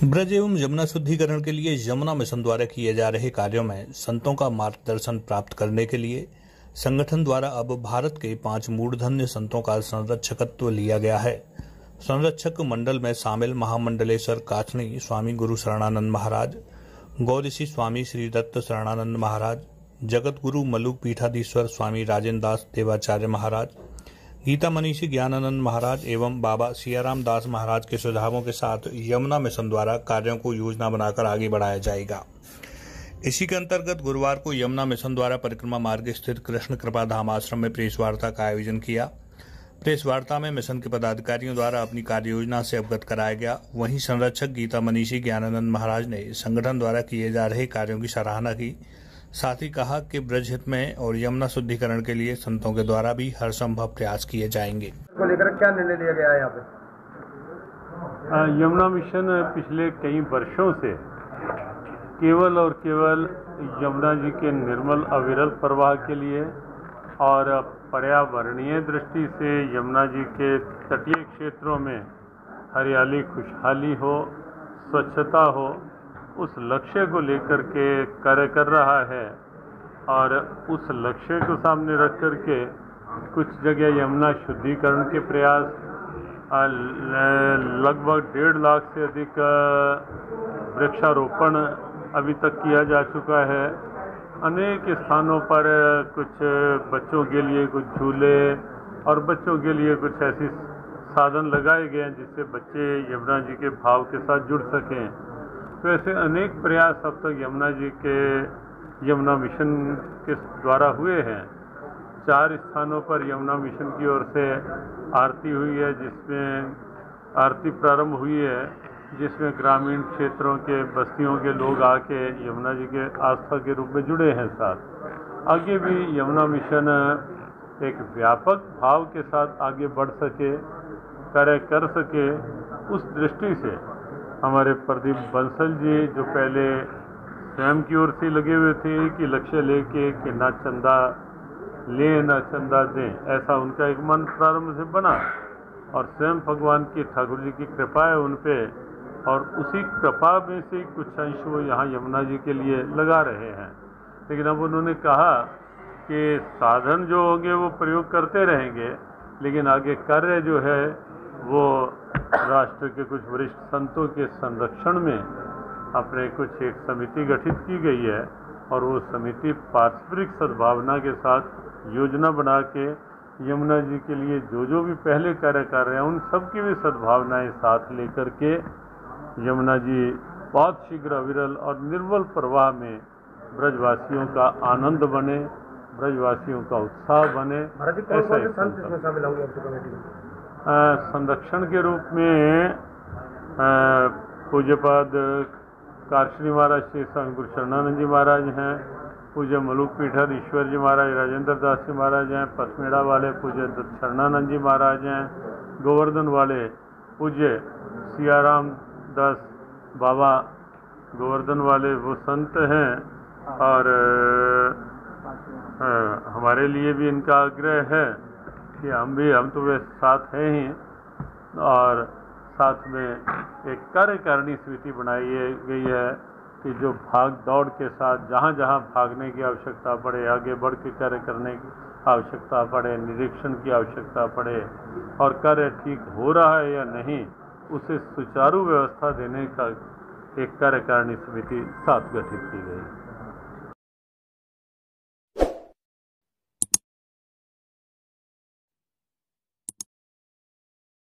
ब्रज एवं यमुना शुद्धिकरण के लिए यमुना मिशन द्वारा किए जा रहे कार्यों में संतों का मार्गदर्शन प्राप्त करने के लिए संगठन द्वारा अब भारत के 5 मूर्धन्य संतों का संरक्षकत्व लिया गया है। संरक्षक मंडल में शामिल महामंडलेश्वर काचनी स्वामी गुरु शरणानंद महाराज, गौऋषि स्वामी श्री दत्त शरणानंद महाराज, जगत गुरु मलुक पीठाधीश्वर स्वामी राजेंद्र दास देवाचार्य महाराज, गीता मनीषी ज्ञानानंद महाराज एवं बाबा सियाराम दास महाराज के सुझावों के साथ यमुना मिशन द्वारा कार्यों को योजना बनाकर आगे बढ़ाया जाएगा। इसी के अंतर्गत गुरुवार को यमुना मिशन द्वारा परिक्रमा मार्ग स्थित कृष्ण कृपा धाम आश्रम में प्रेस वार्ता का आयोजन किया। प्रेस वार्ता में मिशन के पदाधिकारियों द्वारा अपनी कार्य योजना से अवगत कराया गया। वहीं संरक्षक गीता मनीषी ज्ञानानंद महाराज ने संगठन द्वारा किए जा रहे कार्यों की सराहना की। साथ ही कहा कि ब्रज हित में और यमुना शुद्धिकरण के लिए संतों के द्वारा भी हर संभव प्रयास किए जाएंगे। को लेकर क्या निर्णय लिया गया है यहाँ पे? यमुना मिशन पिछले कई वर्षों से केवल और केवल यमुना जी के निर्मल अविरल प्रवाह के लिए और पर्यावरणीय दृष्टि से यमुना जी के तटीय क्षेत्रों में हरियाली खुशहाली हो, स्वच्छता हो, उस लक्ष्य को लेकर के कार्य कर रहा है। और उस लक्ष्य को सामने रख कर के कुछ जगह यमुना शुद्धिकरण के प्रयास, लगभग 1.5 लाख से अधिक वृक्षारोपण अभी तक किया जा चुका है। अनेक स्थानों पर कुछ बच्चों के लिए कुछ झूले और बच्चों के लिए कुछ ऐसे साधन लगाए गए हैं जिससे बच्चे यमुना जी के भाव के साथ जुड़ सकें। तो ऐसे अनेक प्रयास अब तक यमुना जी के यमुना मिशन के द्वारा हुए हैं। 4 स्थानों पर यमुना मिशन की ओर से आरती हुई है, जिसमें आरती प्रारंभ हुई है, जिसमें ग्रामीण क्षेत्रों के बस्तियों के लोग आके यमुना जी के आस्था के रूप में जुड़े हैं। साथ आगे भी यमुना मिशन एक व्यापक भाव के साथ आगे बढ़ सके, कार्य कर सके, उस दृष्टि से हमारे प्रदीप बंसल जी जो पहले स्वयं की ओर से लगे हुए थे कि लक्ष्य लेके कि ना चंदा लें ना चंदा दें, ऐसा उनका एक मन प्रारंभ से बना और स्वयं भगवान की ठाकुर जी की कृपा है उन पे, और उसी कृपा में से कुछ अंश वो यहाँ यमुना जी के लिए लगा रहे हैं। लेकिन अब उन्होंने कहा कि साधन जो होंगे वो प्रयोग करते रहेंगे, लेकिन आगे कार्य जो है वो राष्ट्र के कुछ वरिष्ठ संतों के संरक्षण में अपने कुछ एक समिति गठित की गई है, और वो समिति पारस्परिक सद्भावना के साथ योजना बना के यमुना जी के लिए जो भी पहले कार्य कर रहे हैं उन सब की भी सद्भावनाएं साथ लेकर के यमुना जी बहुत शीघ्र अविरल और निर्मल प्रवाह में ब्रजवासियों का आनंद बने, ब्रजवासियों का उत्साह बने। ऐसा संत इसमें शामिल होंगे कमेटी में? संरक्षण के रूप में पूज्यपाद काचनी महाराज श्री स्वामी गुरु शरणानंद जी महाराज हैं, पूज्य मलुक पीठाधीश्वर जी महाराज राजेंद्र दास जी महाराज हैं, पसमेड़ा वाले पूज्य दत्त शरणानंद जी महाराज हैं, गोवर्धन वाले पूज्य सियाराम दास बाबा गोवर्धन वाले वो संत हैं। और हमारे लिए भी इनका आग्रह है कि हम तो वे साथ हैं ही, और साथ में एक कार्यकारिणी समिति बनाई गई है कि जो भाग दौड़ के साथ जहाँ जहाँ भागने की आवश्यकता पड़े, आगे बढ़ के कार्य करने की आवश्यकता पड़े, निरीक्षण की आवश्यकता पड़े और कार्य ठीक हो रहा है या नहीं, उसे सुचारू व्यवस्था देने का एक कार्यकारिणी समिति साथ गठित की गई।